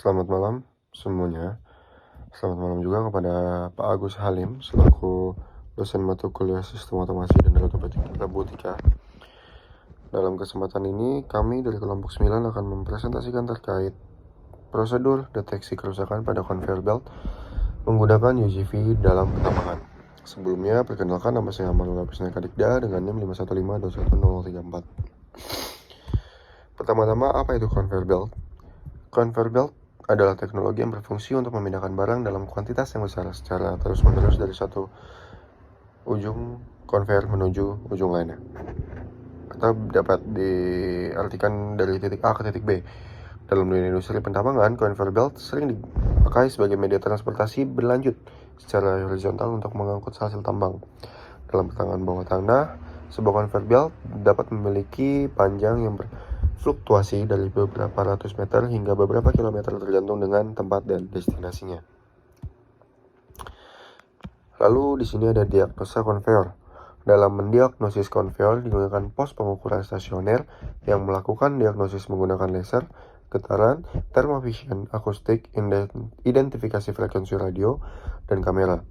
Selamat malam semuanya. Selamat malam juga kepada Pak Agus Halim selaku dosen mata kuliah Sistem Otomasi dan Robotika. Dalam kesempatan ini, kami dari kelompok 9 akan mempresentasikan terkait prosedur deteksi kerusakan pada conveyor belt menggunakan UGV dalam pertambangan. Sebelumnya, perkenalkan nama saya Amarul Lapis Kadikda dengan NIM 515211034. Pertama-tama, apa itu conveyor belt? Conveyor belt adalah teknologi yang berfungsi untuk memindahkan barang dalam kuantitas yang besar secara terus-menerus dari satu ujung konveyor menuju ujung lainnya. Atau dapat diartikan dari titik A ke titik B. Dalam dunia industri pentambangan, conveyor belt sering dipakai sebagai media transportasi berlanjut secara horizontal untuk mengangkut hasil tambang. Dalam pertambangan bawah tanah, sebuah conveyor belt dapat memiliki panjang yang fluktuasi dari beberapa ratus meter hingga beberapa kilometer tergantung dengan tempat dan destinasinya. Lalu di sini ada diagnosa konveyor. Dalam mendiagnosis konveyor digunakan pos pengukuran stasioner yang melakukan diagnosis menggunakan laser, getaran, thermovision, akustik, identifikasi frekuensi radio, dan kamera.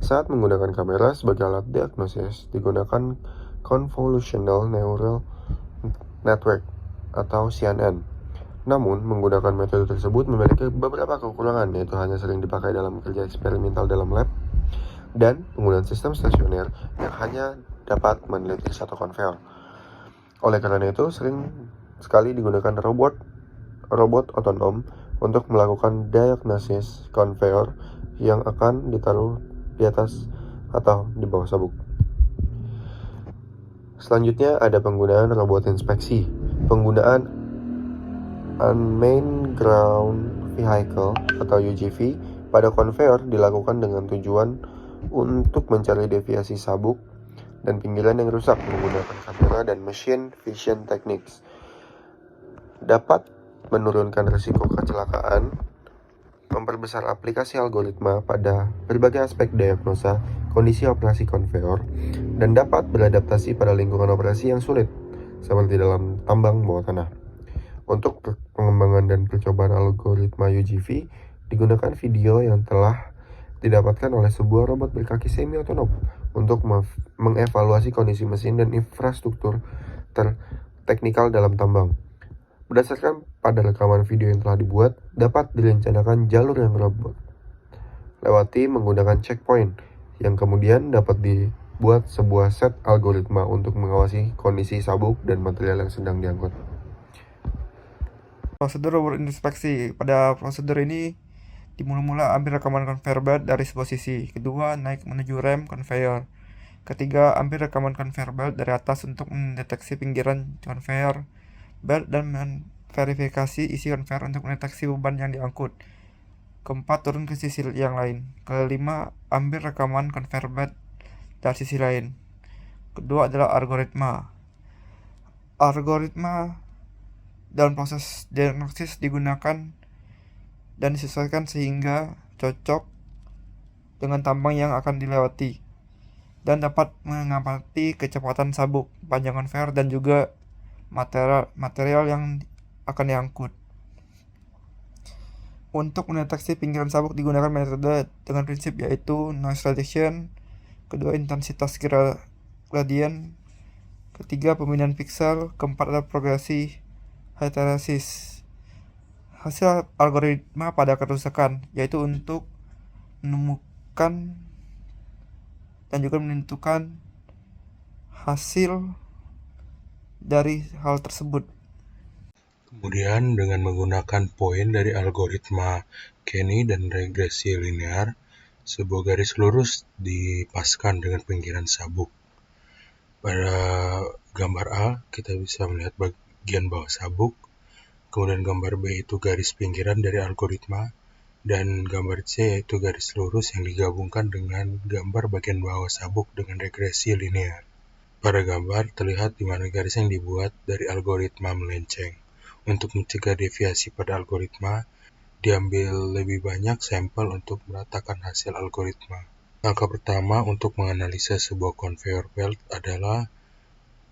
Saat menggunakan kamera sebagai alat diagnosis digunakan Convolutional Neural Network atau CNN. Namun, menggunakan metode tersebut memiliki beberapa kekurangan, yaitu hanya sering dipakai dalam kerja eksperimental dalam lab, dan penggunaan sistem stasioner yang hanya dapat meneliti satu konveyor. Oleh karena itu, sering sekali digunakan robot otonom untuk melakukan diagnosis konveyor yang akan ditaruh di atas atau di bawah sabuk. Selanjutnya ada penggunaan robot inspeksi. Penggunaan Unmanned Ground Vehicle atau UGV pada konveyor dilakukan dengan tujuan untuk mencari deviasi sabuk dan pinggiran yang rusak menggunakan kamera dan machine vision techniques. Dapat menurunkan risiko kecelakaan, memperbesar aplikasi algoritma pada berbagai aspek diagnosa kondisi operasi konveyor, dan dapat beradaptasi pada lingkungan operasi yang sulit, seperti dalam tambang bawah tanah. Untuk pengembangan dan percobaan algoritma UGV, digunakan video yang telah didapatkan oleh sebuah robot berkaki semi-otonom untuk mengevaluasi kondisi mesin dan infrastruktur teknikal dalam tambang. Berdasarkan pada rekaman video yang telah dibuat, dapat direncanakan jalur yang robot lewati menggunakan checkpoint, yang kemudian dapat dibuat sebuah set algoritma untuk mengawasi kondisi sabuk dan material yang sedang diangkut. Prosedur robot inspeksi. Pada prosedur ini, dimulai ambil rekaman conveyor belt dari sebuah sisi. Kedua, naik menuju rem conveyor. Ketiga, ambil rekaman conveyor belt dari atas untuk mendeteksi pinggiran conveyor belt dan verifikasi isi conveyor untuk mendeteksi beban yang diangkut. Keempat, turun ke sisi yang lain. Kelima, ambil rekaman conveyor belt dari sisi lain. Kedua adalah algoritma. Dalam proses diagnosis digunakan dan disesuaikan sehingga cocok dengan tambang yang akan dilewati dan dapat mengamati kecepatan sabuk, panjang konveyor, dan juga material yang akan diangkut. Untuk mendeteksi pinggiran sabuk digunakan metode dengan prinsip yaitu noise reduction, kedua intensitas gradient, ketiga pemindahan pixel, keempat adalah progresi hysteresis. Hasil algoritma pada kerusakan yaitu untuk menemukan dan juga menentukan hasil dari hal tersebut. Kemudian dengan menggunakan poin dari algoritma Kenny dan regresi linear, sebuah garis lurus dipaskan dengan pinggiran sabuk. Pada gambar A, kita bisa melihat bagian bawah sabuk, kemudian gambar B itu garis pinggiran dari algoritma, dan gambar C yaitu garis lurus yang digabungkan dengan gambar bagian bawah sabuk dengan regresi linear. Pada gambar terlihat di mana garis yang dibuat dari algoritma melenceng. Untuk mencegah deviasi pada algoritma, diambil lebih banyak sampel untuk meratakan hasil algoritma. Langkah pertama untuk menganalisa sebuah conveyor belt adalah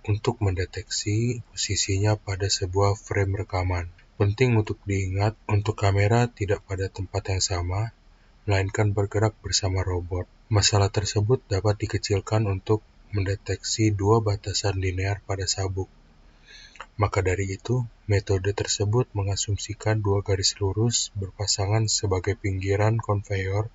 untuk mendeteksi posisinya pada sebuah frame rekaman. Penting untuk diingat, untuk kamera tidak pada tempat yang sama, melainkan bergerak bersama robot. Masalah tersebut dapat dikecilkan untuk mendeteksi dua batasan linear pada sabuk. Maka dari itu, metode tersebut mengasumsikan dua garis lurus berpasangan sebagai pinggiran konveyor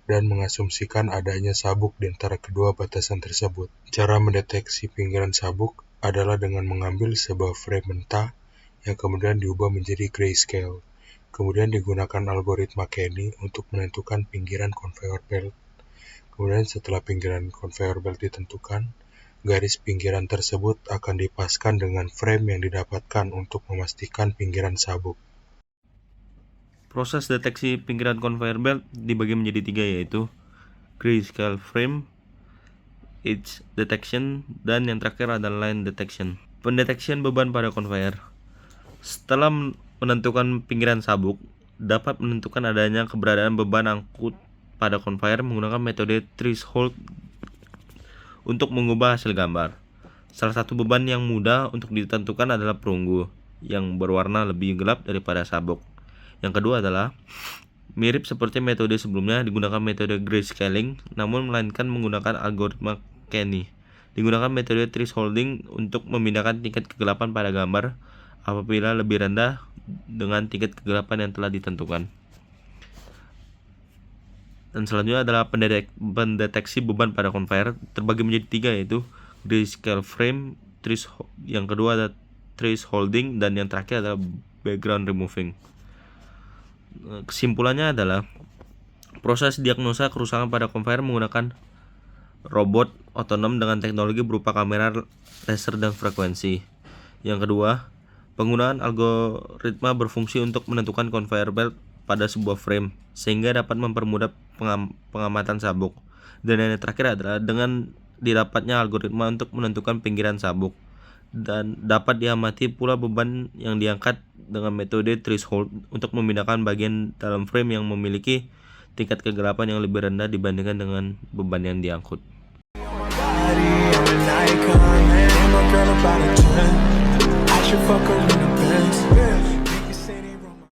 dan mengasumsikan adanya sabuk di antara kedua batasan tersebut. Cara mendeteksi pinggiran sabuk adalah dengan mengambil sebuah frame mentah yang kemudian diubah menjadi grayscale. Kemudian digunakan algoritma Kenny untuk menentukan pinggiran conveyor belt. Kemudian setelah pinggiran conveyor belt ditentukan, garis pinggiran tersebut akan dipaskan dengan frame yang didapatkan untuk memastikan pinggiran sabuk. Proses deteksi pinggiran conveyor belt dibagi menjadi 3, yaitu grayscale frame, edge detection, dan yang terakhir adalah line detection. Pendeteksian beban pada conveyor. Setelah menentukan pinggiran sabuk, dapat menentukan adanya keberadaan beban angkut pada conveyor menggunakan metode threshold untuk mengubah hasil gambar. Salah satu beban yang mudah untuk ditentukan adalah perunggu, yang berwarna lebih gelap daripada sabuk. Yang kedua adalah, mirip seperti metode sebelumnya, digunakan metode grayscaling, namun melainkan menggunakan algoritma Kenny. Digunakan metode thresholding untuk memindahkan tingkat kegelapan pada gambar apabila lebih rendah dengan tingkat kegelapan yang telah ditentukan. Dan selanjutnya adalah pendeteksi beban pada conveyor, terbagi menjadi 3, yaitu grayscale frame, yang kedua adalah thresholding, dan yang terakhir adalah background removing. Kesimpulannya adalah, proses diagnosa kerusakan pada conveyor menggunakan robot otonom dengan teknologi berupa kamera laser dan frekuensi. Yang kedua, penggunaan algoritma berfungsi untuk menentukan conveyor belt pada sebuah frame sehingga dapat mempermudah pengamatan sabuk. Dan yang terakhir adalah dengan didapatnya algoritma untuk menentukan pinggiran sabuk, dan dapat diamati pula beban yang diangkat dengan metode threshold untuk memindahkan bagian dalam frame yang memiliki tingkat kegelapan yang lebih rendah dibandingkan dengan beban yang diangkut. I should fuck her in the Benz.